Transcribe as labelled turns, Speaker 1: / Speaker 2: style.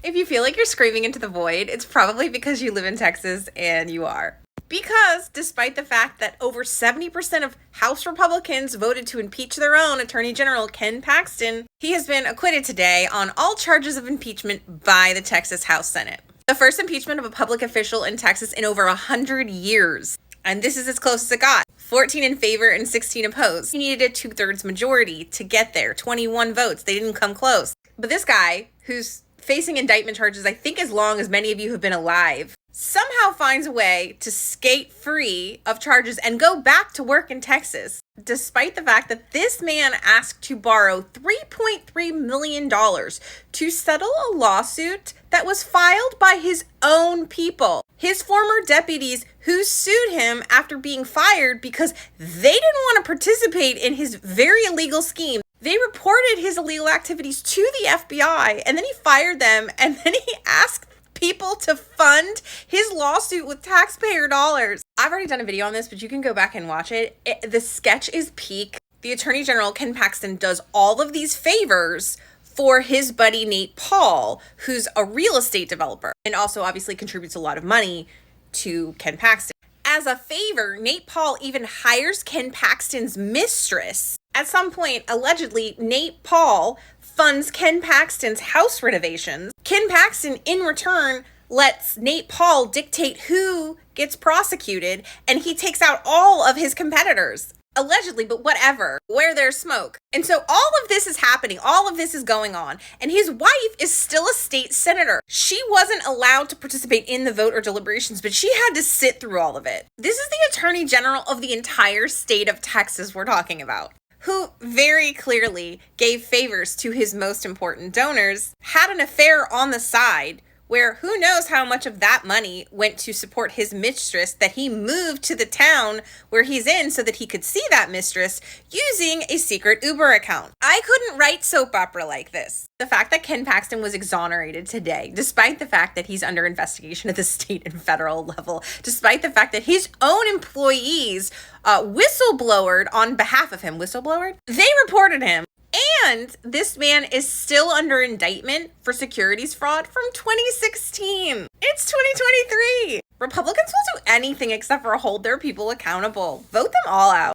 Speaker 1: If you feel like you're screaming into the void, it's probably because you live in Texas, and you are. Because despite the fact that over 70% of House Republicans voted to impeach their own Attorney General Ken Paxton, he has been acquitted today on all charges of impeachment by the Texas House Senate. The first impeachment of a public official in Texas in over 100 years. And this is as close as it got. 14 in favor and 16 opposed. He needed a 2/3 majority to get there. 21 votes. They didn't come close. But this guy, who's facing indictment charges, I think as long as many of you have been alive, somehow finds a way to skate free of charges and go back to work in Texas, despite the fact that this man asked to borrow $3.3 million to settle a lawsuit that was filed by his own people. His former deputies who sued him after being fired because they didn't want to participate in his very illegal scheme. They reported his illegal activities to the FBI, and then he fired them, and then he asked people to fund his lawsuit with taxpayer dollars. I've already done a video on this, but you can go back and watch it. The sketch is peak. The Attorney General, Ken Paxton, does all of these favors for his buddy Nate Paul, who's a real estate developer and also obviously contributes a lot of money to Ken Paxton. As a favor, Nate Paul even hires Ken Paxton's mistress. At some point, allegedly, Nate Paul funds Ken Paxton's house renovations. Ken Paxton, in return, lets Nate Paul dictate who gets prosecuted, and he takes out all of his competitors. Allegedly, but whatever, where there's smoke. And so all of this is happening, all of this is going on, and his wife is still a state senator. She wasn't allowed to participate in the vote or deliberations, but she had to sit through all of it. This is the Attorney General of the entire state of Texas we're talking about, who very clearly gave favors to his most important donors, had an affair on the side, where who knows how much of that money went to support his mistress that he moved to the town where he's in so that he could see that mistress using a secret Uber account. I couldn't write soap opera like this. The fact that Ken Paxton was exonerated today, despite the fact that he's under investigation at the state and federal level, despite the fact that his own employees whistleblowered on behalf of him, they reported him. And this man is still under indictment for securities fraud from 2016. It's 2023. Republicans will do anything except for hold their people accountable. Vote them all out.